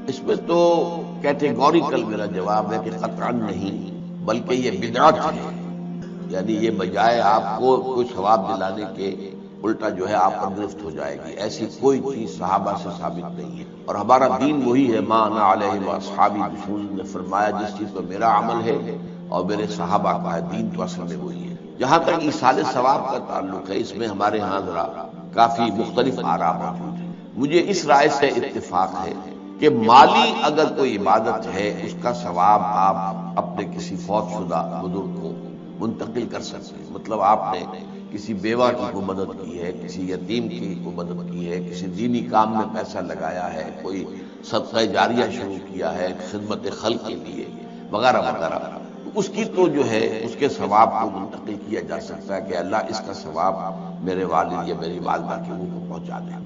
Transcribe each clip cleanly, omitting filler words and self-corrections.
اس میں تو کیٹیگوریکل میرا جواب ہے کہ قطعاً نہیں، بلکہ یہ بدعت ہے۔ یعنی یہ بجائے آپ کو کوئی ثواب دلانے کے الٹا جو ہے آپ پر گرفت ہو جائے گی، ایسی کوئی چیز صحابہ سے ثابت نہیں ہے۔ اور ہمارا دین وہی ہے، ما انا علیہ واصحابی، رسول نے فرمایا جس چیز پر میرا عمل ہے اور میرے صحابہ کا ہے، دین تو اصل میں وہی ہے۔ جہاں تک ایصال ثواب کا تعلق ہے، اس میں ہمارے ہاں ذرا کافی مختلف آراء موجود ہیں۔ مجھے اس رائے سے اتفاق ہے کہ مالی اگر کوئی عبادت ہے، اس کا ثواب آپ اپنے کسی فوت شدہ بزرگ کو منتقل کر سکتے ہیں۔ مطلب آپ نے کسی بیوہ کی کو مدد کی ہے، کسی یتیم کی کو مدد کی ہے، کسی دینی کام میں پیسہ لگایا ہے، کوئی صدقہ جاریہ شروع کیا ہے خدمت خلق کے لیے وغیرہ وغیرہ، تو اس کی تو جو ہے اس کے ثواب کو منتقل کیا جا سکتا ہے کہ اللہ اس کا ثواب میرے والد یا میری والدہ کی روح کو پہنچا دیں۔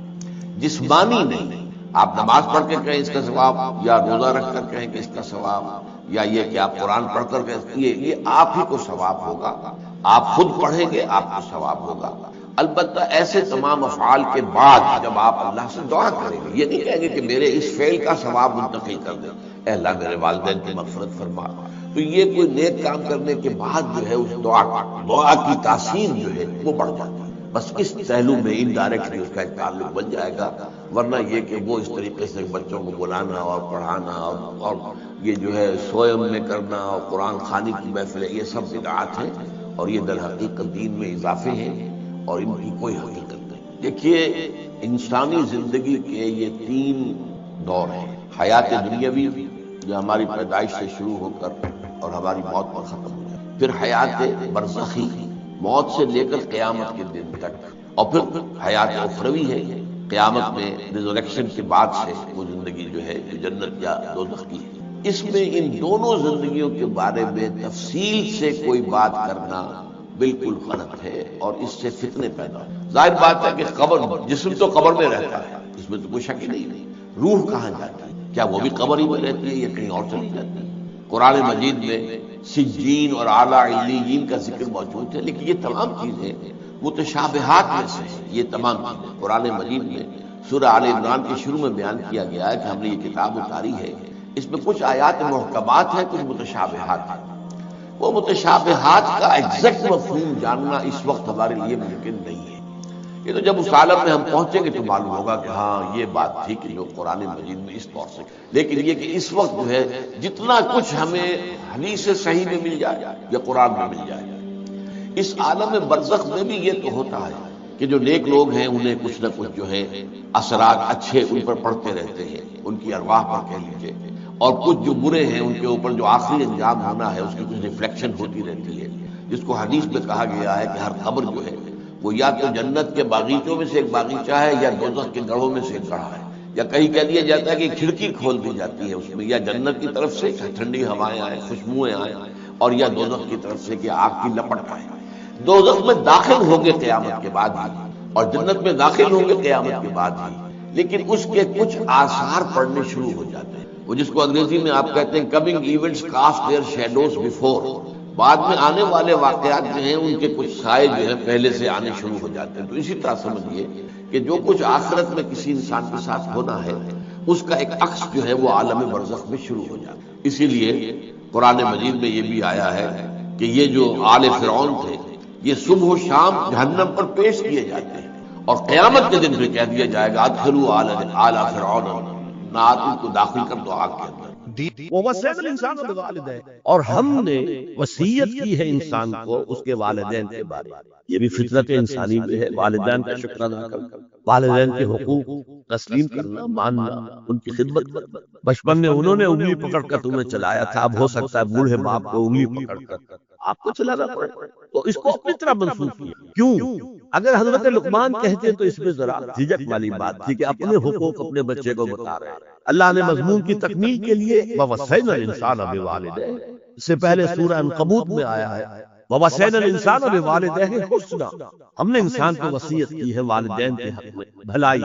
جسمانی نہیں، آپ نماز پڑھ کے کہیں اس کا ثواب، یا روزہ رکھ کر کہیں کہ اس کا ثواب، یا یہ کہ آپ قرآن پڑھ کر کہیں یہ آپ ہی کو ثواب ہوگا، آپ خود پڑھیں گے آپ کو ثواب ہوگا۔ البتہ ایسے تمام افعال کے بعد جب آپ اللہ سے دعا کریں گے، یہ نہیں کہیں گے کہ میرے اس فعل کا ثواب منتقل کر دیں، اے اللہ میرے والدین کی مغفرت فرما، تو یہ کوئی نیک کام کرنے کے بعد جو ہے اس دعا کی تاثیر جو ہے وہ بڑھ جاتی ہے۔ بس اس پہلو میں انڈائریکٹلی اس کا ایک تعلق بن جائے گا، ورنہ یہ کہ وہ اس طریقے سے بچوں کو بلانا اور پڑھانا اور یہ جو ہے سوئم میں کرنا اور قرآن خوانی کی محفلیں، یہ سب بدعات ہیں اور یہ در حقیقت دین میں اضافے ہیں اور ان کی کوئی حقیقت نہیں۔ دیکھیے، انسانی زندگی کے یہ تین دور ہیں: حیات دنیاوی جو ہماری پیدائش سے شروع ہو کر اور ہماری موت پر ختم ہو جائے، پھر حیات برزخی موت سے لے کر قیامت کے دن تک، اور پھر حیات اخروی ہے قیامت میں ریزریکشن کے بعد سے وہ زندگی جو ہے جو جنت یا دوزخ کی ہے۔ اس میں ان دونوں زندگیوں کے بارے میں تفصیل سے کوئی بات کرنا بالکل غلط ہے اور اس سے فتنے پیدا ہو۔ ظاہر بات ہے کہ قبر، جسم تو قبر میں رہتا ہے، اس میں تو کوئی شک ہی نہیں۔ روح کہاں جاتی ہے؟ کیا وہ بھی قبر ہی میں رہتی ہے یا کہیں اور چلی جاتی ہے؟ قرآن مجید میں سجین اور اعلیٰ علیین کا ذکر موجود ہے، لیکن یہ تمام چیزیں متشابہات میں سے ہیں۔ یہ تمام چیزیں قرآن مجید میں سورہ آل عمران کے شروع میں بیان کیا گیا ہے کہ ہم نے یہ کتاب اتاری ہے، اس میں کچھ آیات محکمات ہیں، کچھ متشابہات ہیں۔ وہ متشابہات کا ایگزیکٹ مفہوم جاننا اس وقت ہمارے لیے ممکن نہیں ہے۔ یہ تو جب اس عالم میں ہم پہنچیں گے تو معلوم ہوگا کہ ہاں یہ بات تھی کہ جو قرآن مجید میں اس طور سے، لیکن یہ کہ اس وقت جو ہے جتنا کچھ ہمیں حدیث صحیح میں مل جائے یا قرآن میں مل جائے، اس عالم برزخ میں بھی یہ تو ہوتا ہے کہ جو نیک لوگ ہیں انہیں کچھ نہ کچھ جو ہے اثرات اچھے ان پر پڑتے رہتے ہیں، ان کی ارواح پر کہہ لیجیے، اور کچھ جو برے ہیں ان کے اوپر جو آخری انجام ہونا ہے اس کی کچھ ریفلیکشن ہوتی رہتی ہے، جس کو حدیث میں کہا گیا ہے کہ ہر قبر جو ہے وہ یا تو جنت کے باغیچوں میں سے ایک باغیچہ ہے یا دوزخ کے گڑھوں میں سے ایک گڑھا ہے، یا کہیں کہہ دیا جاتا ہے کہ کھڑکی کھول دی جاتی ہے اس میں، یا جنت کی طرف سے ٹھنڈی ہوائیں آئیں، خوشبوئیں آئیں، اور یا دوزخ کی طرف سے کہ آگ کی لپٹ آئے۔ دوزخ میں داخل ہوں گے قیامت کے بعد ہی اور جنت میں داخل ہوں گے قیامت کے بعد ہی، لیکن اس کے کچھ آثار پڑنے شروع ہو جاتے ہیں، وہ جس کو انگریزی میں آپ کہتے ہیں coming events cast their shadows before, بعد میں آنے والے واقعات جو ہیں ان کے کچھ سائے جو ہیں پہلے سے آنے شروع ہو جاتے ہیں۔ تو اسی طرح سمجھیے کہ جو کچھ آخرت میں کسی انسان کے ساتھ ہونا ہے اس کا ایک عکس جو ہے وہ عالم برزخ میں شروع ہو جاتا ہے۔ اسی لیے قرآن مجید میں یہ بھی آیا ہے کہ یہ جو آل فرعون تھے یہ صبح و شام جہنم پر پیش کیے جاتے ہیں، اور قیامت کے دن بھی کہہ دیا جائے گا ادخلوا آل فرعون، نار ان کو داخل کر دو آگ کے اندر۔ وَوَصَّيْنَا الْإِنسَانَ بِوَالِدَيْهِ، اور ہم نے وصیت کی ہے انسان کو اس کے والدین کے بارے میں۔ یہ بھی فطرت انسانی میں ہے، والدین کا شکر ادا کرنا، والدین کے حقوق تسلیم کرنا، ماننا، ان کی خدمت کرنا۔ بچپن میں انہوں نے انگلی پکڑ کر تمہیں چلایا تھا، اب ہو سکتا ہے بوڑھے باپ کو انگلی پکڑ کر آپ کو چلانا پڑے، تو اس کو اپنی طرح منسوخ کیا۔ کیوں؟ اگر حضرت لقمان کہتے تو اس میں ذرا جھجک والی بات تھی کہ اپنے حقوق اپنے بچے کو بتا رہے ہیں۔ اللہ نے مضمون کی تکمیل کے لیے وَوَصَّيْنَا الْإِنسَانَ بِوَالِدَيْهِ، اس سے پہلے سورہ عنکبوت میں آیا ہے وَوَصَّيْنَا الْإِنسَانَ بِوَالِدَيْهِ حُسْنًا، ہم نے انسان کو وصیت کی ہے والدین کے حق میں بھلائی،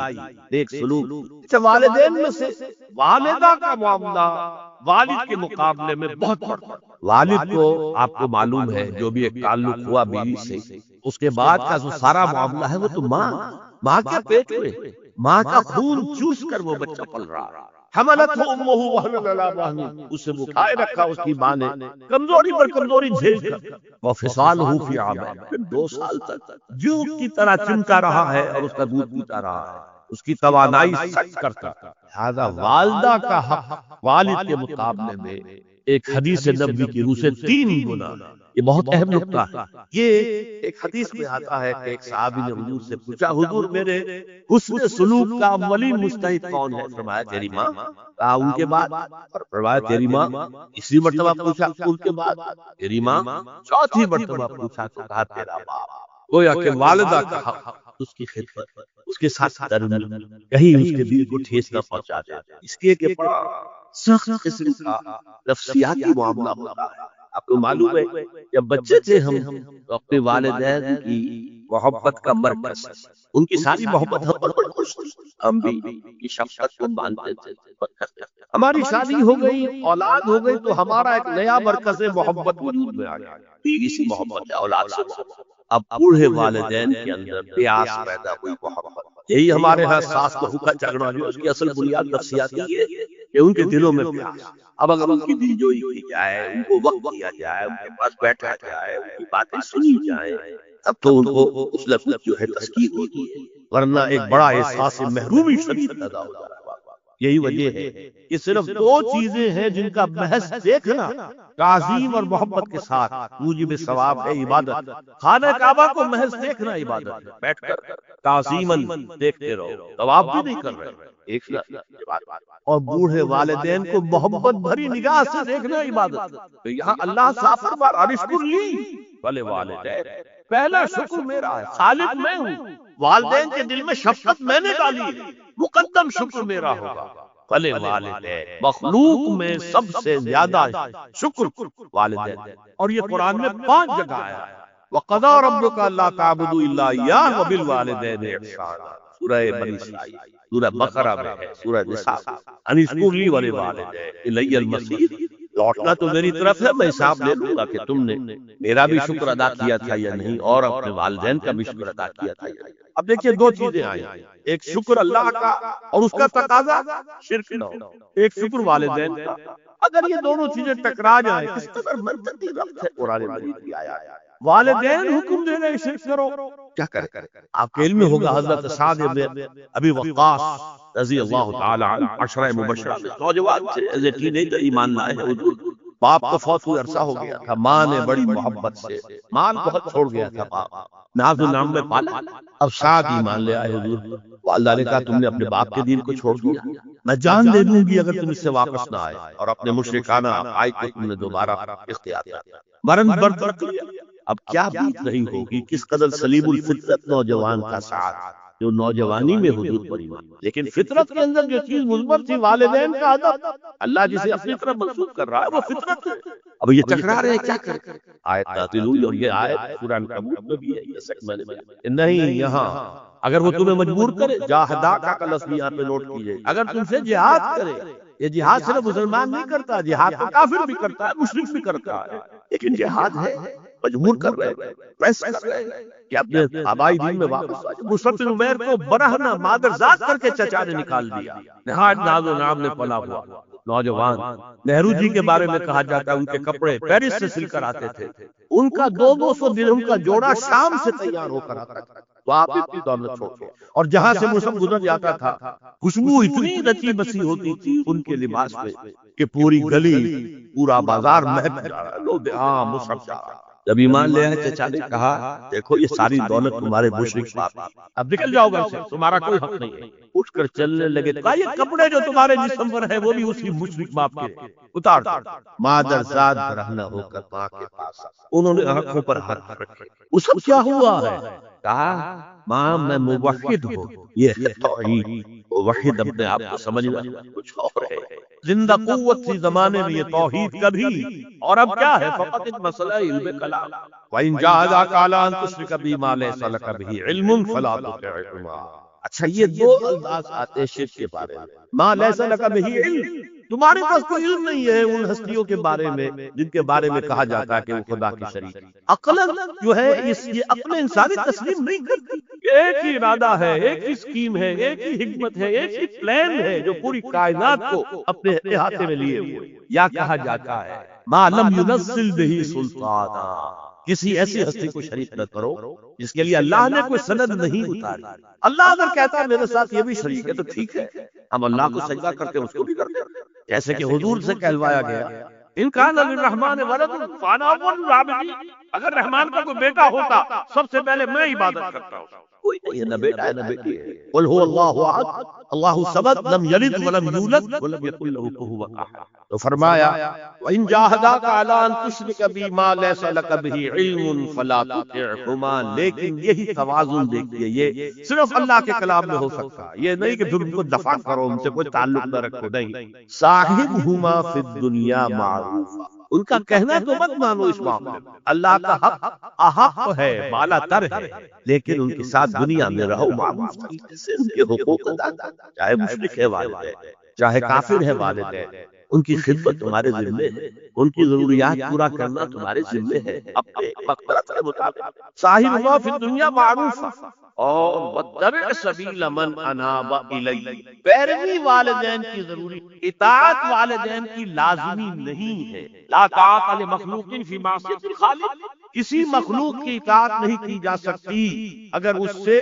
نیک سلوک۔ اچھا، والدین میں سے والدہ کا معاملہ والد کے مقابلے میں بہت بڑا۔ والد کو آپ کو معلوم ہے جو بھی ایک تعلق ہوا بیوی سے، اس کے بعد کا جو سارا معاملہ ہے وہ تو ماں کے پیٹ میں، ماں کا خون چوس کر وہ بچہ پل رہا، حملته امه وهنا على وهن، اسے اٹھائے رکھا اس کی ماں نے کمزوری پر کمزوری جھیل کر، وفصاله في عامين، پھر 2 سال تک جوک کی طرح چمکا رہا ہے اور اس کا دودھ پیتا رہا ہے، اس کی توانائی سچ کرتا۔ لہذا والدہ کا حق والد کے مقابلے میں ایک حدیث نبوی کی روح سے 3 گنا، یہ بہت اہم نقطہ ہے۔ یہ ایک حدیث میں آتا ہے کہ ایک صحابی نے حضور سے پوچھا، حضور میرے حسن سلوک کا اولین مستحق کون ہے؟ فرمایا تیری ماں۔ کہا ان کے بعد؟ فرمایا تیری ماں۔ تیسری مرتبہ پوچھا، ان کے بعد؟ تیری ماں۔ چوتھی مرتبہ پوچھا تو کہا تیرا باپ۔ گویا کہ والدہ کا حق، اس کی خدمت، اس کے ساتھ تربیت، کہیں اس کے دل کو ٹھیس نہ پہنچا دے، اس لیے کہ بڑا سخت قسم کا نفسیاتی معاملہ ہوتا ہے۔ آپ کو معلوم ہے جب بچے تھے ہم تو اپنے والدین کی محبت کا مرکز، ان کی ساری محبت ہم پر خوش تھی، ہم بھی کی شفقت کو مانتے تھے۔ ہماری شادی ہو گئی، اولاد ہو گئی تو ہمارا ایک نیا مرکز محبت وجود میں آ گیا، بیوی سے محبت ہے، اولاد سے محبت۔ اب بوڑھے والدین کے اندر پیاس پیدا ہوئی محبت، یہی ہمارے ہاں ساس بہو کا جھگڑا جو اس کی اصل بنیاد نفسیاتی ہے کہ ان کے دلوں میں پیاس۔ اب اگر ان کی دل جوئی کی جائے، ان کو وقت دیا جائے، ان کے پاس بیٹھا جائے، ان کی باتیں سنی جائیں، اب تو ان کو اس لفظ جو ہے تسکین ہوتی ہے، ورنہ ایک بڑا احساس محرومی شدید پیدا ہو جائے۔ یہی وجہ ہے کہ صرف 2 چیزیں ہیں جن کا محض دیکھنا تعظیم اور محبت کے ساتھ موجب ثواب ہے، عبادت۔ خانہ کعبہ کو محض دیکھنا عبادت ہے، بیٹھ کر تعظیماً دیکھتے رہو، ثواب بھی نہیں کر رہے، ایک عبادت۔ اور بوڑھے والدین کو محبت بھری نگاہ سے دیکھنا عبادت۔ تو یہاں اللہ صاف فرما رہا ہے، اشکر لی بھلے والدین، پہلا شکر میرا ہے، خالق میں ہوں، والدین کے دل میں شفقت میں نے ڈالی ہے، مقدم شکر میرا ہوگا۔ بھلے والدین، مخلوق میں سب سے زیادہ شکر والدین۔ اور یہ قرآن میں 5 جگہ آیا ہے، وَقَضَىٰ رَبُّكَ أَلَّا تَعْبُدُوا إِلَّا إِيَّاهُ وَبِالْوَالِدَيْنِ إِحْسَانًا، سورہ بنی اسرائیل، سورہ بقرہ میں ہے، سورہ نساء، ان اشکر لی ولوالدیک الی المصیر، لوٹنا تو میری طرف ہے، میں حساب لے لوں گا کہ تم نے میرا بھی شکر ادا کیا تھا یا نہیں، اور اپنے والدین کا بھی شکر ادا کیا تھا یا نہیں۔ اب دیکھیے 2 چیزیں آئی، ایک شکر اللہ کا اور اس کا تقاضا شرک نہ ہو، ایک شکر والدین کا۔ اگر یہ دونوں چیزیں ٹکرا جائیں، کس قدر منطقی ربط ہے قرآن مجید کی آیات۔ والدین حکم دے رہے شرک کرو، کیا کرے؟ آپ کے علم میں ہوگا حضرت سعد بن ابی وقاص رضی اللہ تعالی عنہ، عشرہ مبشرہ میں نوجوان تھے، ایز اے ٹینیجر ایمان لائے ہیں حضور۔ باپ کو فوت ہوئے عرصہ ہو گیا تھا، ماں نے بڑی محبت سے، مال بہت چھوڑ گیا تھا باپ، ناز و نام میں پالا۔ اب سعد ایمان لے آئے حضور، والدہ نے کہا تم نے اپنے باپ کے دین کو چھوڑ دیا، میں جان دے دوں گی اگر تم اس سے واپس نہ آئے، اور اپنے مشرکانہ عقائد کو تم نے دوبارہ اختیار کیا، مرن برد رکھ لیا۔ اب کیا بیت رہی ہوگی، کس قدر سلیم الفطرت نوجوان کا ساتھ جو نوجوانی میں حضور پر ایمان، لیکن فطرت کے اندر جو چیز مثبت تھی، والدین کا ادب، اللہ جسے اپنی طرف منسوخ کر رہا ہے وہ فطرت ہے۔ اب یہ ٹکرا رہے ہیں، کیا کریں؟ آیت نازل ہوئی، اور یہ آیت سورہ عنکبوت میں بھی ہے، یہ سچ میں نے نہیں، یہاں اگر وہ تمہیں مجبور کرے، جاہداک کا لفظ بھی یہاں پہ نوٹ کیجئے، اگر تم سے جہاد کرے، یہ جہاد صرف مسلمان نہیں کرتا، جہاد تو کافر بھی کرتا ہے، مشرک بھی کرتا ہے، لیکن جہاد ہے، مجبور کر رہے ہیں، پریس کر رہے ہیں کہ اپنے آبائی دین میں واپس آ جائے۔ مصعب بن عمیر کو برہنہ مادرزاد کر کے چچا نے نکال دیا، نہایت ناز و نام نے پلا ہوا نوجوان۔ نہرو جی کے بارے میں کہا جاتا ہے ان کے کپڑے پیرس سے سل کر آتے تھے، ان کا 200 درہم کا جوڑا شام سے تیار ہو کر آتا تھا، تو آپ اتنی دولت چھوڑ کے، اور جہاں سے مصعب گزر جاتا تھا خوشبو اتنی رچی بسی ہوتی تھی ان کے لباس میں کہ پوری گلی، پورا بازار مہک جا رہا، لوگ ہاں مصعب جا رہا۔ جب ایمان لے آئے چچا نے کہا دیکھو یہ ساری دولت تمہارے مشرک باپ کی، اب نکل جاؤ گھر سے، تمہارا کوئی حق نہیں ہے۔ اٹھ کر چلنے لگے، کہا یہ کپڑے جو تمہارے جسم پر ہیں وہ بھی اسی مشرک باپ کے، اتار دو۔ مادرزاد برہنہ ہو کر ماں کے پاس، انہوں نے آنکھوں پر ہاتھ رکھے، اس کو کیا ہوا ہے؟ کہا ماں میں موحد ہوں، یہ ہے توحید، موحد اپنے آپ کو سمجھنا کچھ اور ہے، زندہ قوت سی زمانے میں یہ توحید کبھی، اور اب کیا ہے فقط ایک مسئلہ علم کلام۔ وَإِن جَاهَدَاكَ عَلَىٰ أَن تُشْرِكَ بِي مَا لَيْسَ لَكَ بِهِ عِلْمٌ فَلَا تُطِعْهُمَا۔ اچھا یہ 2 الفاظ آتے شرک کے بارے میں، مَا لَيْسَ لَكَ بِهِ عِلْم، تمہارے پاس کوئی علم نہیں ہے ان ہستیوں کے بارے میں جن کے بارے میں کہا جاتا ہے کہ وہ خدا کی شریک ہے۔ عقل جو ہے یہ عقل انسانی تسلیم نہیں کرتی۔ ایک ہی ارادہ ہے، ایک ہی اسکیم ہے، ایک ہی حکمت ہے، ایک ہی پلان ہے جو پوری کائنات کو اپنے احاطے میں لیے ہوئے۔ یا کہا جاتا ہے ما لم ينزل به سلطانا، کسی ایسی ہستی کو شریک نہ کرو جس کے لیے اللہ نے کوئی سند نہیں اتاری۔ اللہ اگر کہتا ہے میرے ساتھ یہ بھی شریک ہے تو ٹھیک ہے، ہم اللہ کو سجدہ کرتے ہیں، اس کو بھی کرتے ہیں، جیسے کہ حضور سے کہلوایا گیا ان کان للرحمن ولد فانا اول العابدین، اگر رحمان کا کوئی بیٹا ہوتا سب سے پہلے میں عبادت کرتا ہوں۔ کوئی نہیں ہے، نہ بیٹا ہے نہ بیٹی ہے۔ قل هو اللہ احد اللہ الصمد لم یلد ولم یولد ولم یکن له کفوا احد۔ تو فرمایا وَإِن جَاهَدَاكَ عَلَىٰ أَن تُشْرِكَ بِي مَا لَيْسَ لَكَ بِهِ عِلْمٌ فَلَا تُطِعْهُمَا، لیکن یہی توازن دیکھیے، یہ صرف اللہ کے کلام میں ہو سکتا ہے، یہ نہیں کہ پھر ان کو دفع کرو، ان سے کوئی تعلق نہ رکھو، نہیں۔ صاحبهما فی الدنیا معروفا، ان کا کہنا تو مت مانو اس معاملے میں، اللہ کا حق احق ہے، بالا تر ہے، لیکن ان کے ساتھ دنیا میں رہو معروف طریقے سے، ان کے حقوق ادا کرو، چاہے مشرک ہے والدین، چاہے کافر ہے والدین، ان کی خدمت تمہارے ذمے ہے، ان کی ضروریات پورا کرنا تمہارے ذمے ہے اپنے مقدرت کے مطابق۔ صاحبہما فی الدنیا معروفا اور واتبع سبیل من اناب الی، پیروی والدین کی ضروری، اطاعت والدین کی لازمی نہیں ہے۔ لا طاعت لمخلوق فی معصیت الخالق، کسی مخلوق کی اطاعت نہیں کی جا سکتی اگر اس سے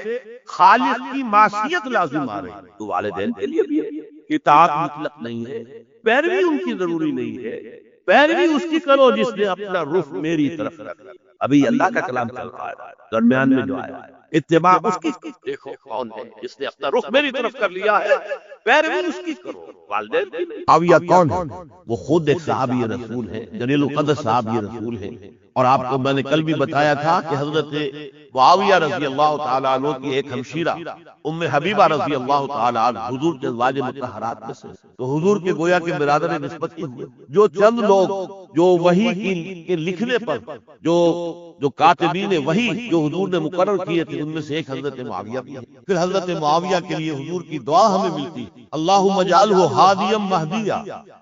خالق کی معصیت لازم آ رہی، تو والدین کے لیے بھی اطاعت مطلق نہیں ہے، پیروی ان کی ضروری نہیں ہے، پیروی اس کی کرو جس نے اپنا رخ میری طرف رکھا۔ ابھی اللہ کا کلام چل رہا ہے، درمیان میں جو آیا اتباع اس کی، دیکھو کون ہے جس نے اپنا رخ میری طرف کر لیا ہے، پیروی اس کی کرو، والدین کی نہیں۔ معاویہ کون ہے؟ وہ خود ایک صحابی رسول ہے، جلیل القدر صحابی رسول ہے، اور آپ کو میں نے کل بھی بتایا تھا کہ حضرت معاویہ رضی اللہ تعالیٰ عنہ کی ایک ہمشیرہ ام حبیبہ رضی اللہ تعالیٰ عنہ حضور کے ازواج مطہرات میں سے، تو حضور کے گویا کے برادر نسبت کی ہوئے، جو چند لوگ جو وحی کے لکھنے پر جو کاتبین وحی جو حضور نے مقرر کیے تھے، ان میں سے ایک حضرت معاویہ بھی ہے۔ پھر حضرت معاویہ کے لیے حضور کی دعا ہمیں ملتی، اللہم اجعلہ ہادیا مہدیا،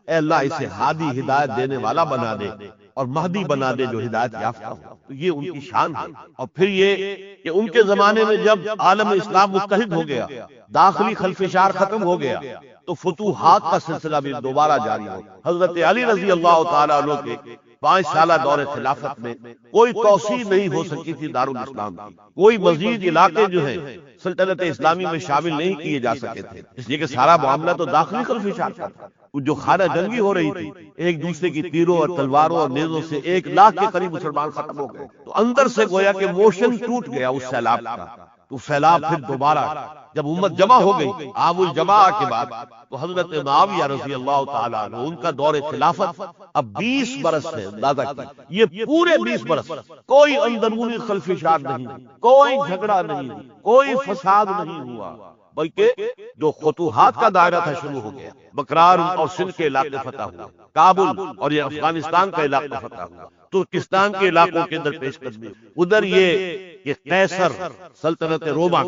اے اللہ اسے ہادی ہدایت دینے والا بنا دے اور مہدی بنا دے جو ہدایت یافتہ ہو۔ تو یہ ان کی شان ہے۔ اور پھر یہ کہ ان کے زمانے میں جب عالم اسلام متحد ہو گیا، داخلی خلفشار ختم ہو گیا، تو فتوحات کا سلسلہ بھی دوبارہ جاری ہو۔ حضرت علی رضی اللہ تعالیٰ عنہ کے 5 سالہ دور خلافت میں کوئی توسیع نہیں ہو سکی تھی دارالاسلام کی، کوئی مزید علاقے جو ہیں سلطنت اسلامی میں شامل نہیں کیے جا سکے تھے، اس لیے کہ سارا معاملہ تو داخلی خلفشار کا تھا۔ جو خانہ جنگی ہو رہی تھی، ایک دوسرے کی تیروں اور تلواروں اور نیزوں سے 1 لاکھ کے قریب مسلمان ختم ہو گئے، تو اندر سے گویا کہ موشن ٹوٹ گیا اس سیلاب کا۔ تو سیلاب پھر دوبارہ جب امت جمع ہو گئی عام الجماع کے بعد، تو حضرت معاویہ رضی اللہ تعالیٰ عنہ ان کا دور خلافت اب 20 برس ہے، اندازہ کی یہ پورے 20 برس کوئی اندرونی خلفشار نہیں، کوئی جھگڑا نہیں، کوئی فساد نہیں ہوا، بلکہ جو فتوحات کا دائرہ تھا شروع ہو گیا۔ بکرار اور سندھ کے علاقے فتح ہوا، کابل اور یہ افغانستان کا علاقہ فتح ہوا، ترکستان کے علاقوں کے اندر پیش قدمی، ادھر یہ قیصر سلطنت روما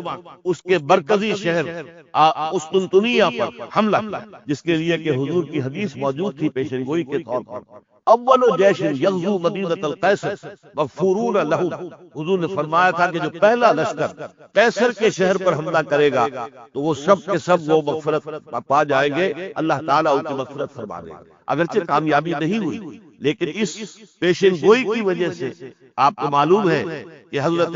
اس کے مرکزی شہر قسطنطنیہ پر حملہ کیا، جس کے لیے کہ حضور کی حدیث موجود تھی پیشن گوئی کے طور پر، اول جیش یغزو مدینۃ القیصر مغفورون لہ، حضور نے فرمایا تھا کہ جو پہلا لشکر قیصر کے شہر پر حملہ کرے گا تو وہ سب کے سب وہ مغفرت پا جائیں گے، اللہ تعالیٰ ان کی مغفرت فرما دے گا۔ اگرچہ کامیابی نہیں ہوئی، لیکن اس پیشن گوئی کی وجہ سے آپ کو معلوم ہے کہ حضرت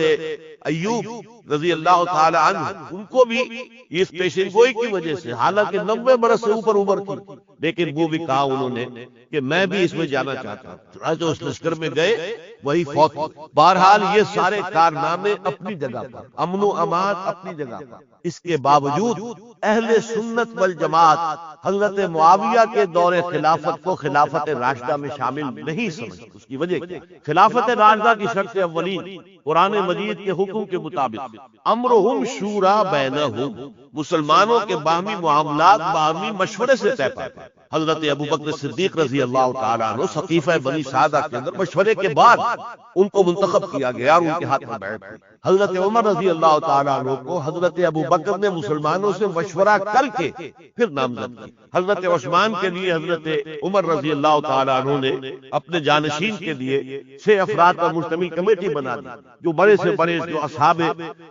ایوب رضی اللہ تعالی عنہ ان کو بھی اس پیشن گوئی کی وجہ سے، حالانکہ 90 برس سے اوپر عمر کی، لیکن وہ بھی کہا انہوں نے کہ میں بھی اس میں جانا چاہتا ہوں، جو اس لشکر میں گئے وہی فوت ہوئے۔ بہرحال یہ سارے کارنامے اپنی جگہ پر، امن و امان اپنی جگہ پر، اس کے باوجود اہل سنت والجماعت حضرت معاویہ کے دور خلافت کو خلافت راشدہ میں شامل نہیں سمجھتے۔ اس کی وجہ کیا؟ خلافت راشدہ کی شرط اولین قرآن مجید کے حکم کے مطابق امرہم شورا بینہم، مسلمانوں کے باہمی معاملات باہمی مشورے سے طے پاتے۔ حضرت ابو بکر صدیق رضی اللہ تعالیٰ عنہ سقیفہ بنی سعدہ کے اندر مشورے کے بعد ان کو منتخب کیا گیا اور ان کے ہاتھ میں بیعت ہوئی۔ حضرت عمر رضی اللہ تعالیٰ عنہ کو حضرت ابو بکر نے مسلمانوں سے مشورہ کر کے پھر نامزد کی۔ حضرت عثمان کے لیے حضرت عمر رضی اللہ تعالیٰ عنہ نے اپنے جانشین کے لیے 6 افراد پر مشتمل کمیٹی بنا دی، جو بڑے سے بڑے جو اصحاب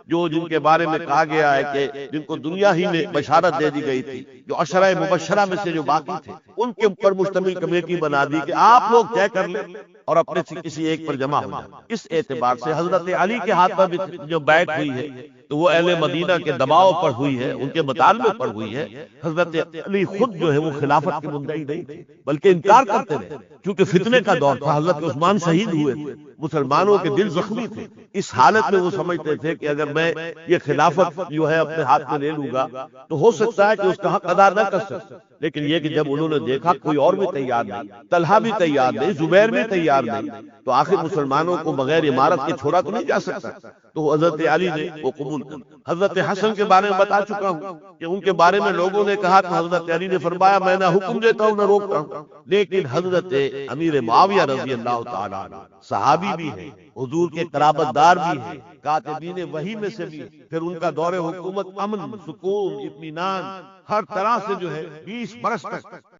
جو جن کے بارے میں کہا گیا ہے کہ جن کو دنیا ہی میں بشارت دے دی گئی تھی، جو عشرہ مبشرہ میں سے جو باقی تھے، ان کے اوپر مشتمل کمیٹی بنا دی کہ آپ لوگ طے کر لیں اور اپنے سے کسی ایک پر جمع ہو جائیں۔ اس اعتبار سے حضرت علی کے ہاتھ پر بھی جو بیعت ہوئی ہے تو وہ اہل مدینہ کے دباؤ پر ہوئی ہے، ان کے مطالبے پر ہوئی ہے۔ حضرت علی خود جو ہے وہ خلافت کے مدعی نہیں تھے، بلکہ انکار کرتے رہے، کیونکہ فتنے کا دور تھا۔ حضرت عثمان شہید ہوئے تھے، مسلمانوں کے دل زخمی تھے۔ اس حالت میں وہ سمجھتے تھے کہ اگر میں یہ خلافت جو ہے اپنے ہاتھ میں لے لوں گا تو ہو سکتا ہے کہ اس کا حق ادا نہ کر سکتا، لیکن یہ کہ جب انہوں نے دیکھا کوئی اور بھی تیار نہیں، طلحہ بھی تیار نہیں، زبیر بھی تیار نہیں، تو آخر مسلمانوں کو بغیر امارت کے چھوڑا تو نہیں جا سکتا، تو حضرت علی نے وہ قبول کر۔ حضرت حسن کے بارے میں بتا چکا ہوں کہ ان کے بارے میں لوگوں نے کہا تو حضرت علی نے فرمایا میں نہ حکم دیتا ہوں نہ روکتا ہوں، لیکن حضرت امیر معاویہ رضی اللہ تعالیٰ عنہ صحابی بھی ہیں، حضور کے قرابت دار بھی ہیں، کاتبین وحی میں سے بھی، پھر ان کا دور حکومت امن، سکون، اطمینان ہر طرح سے جو ہے 20 برس تک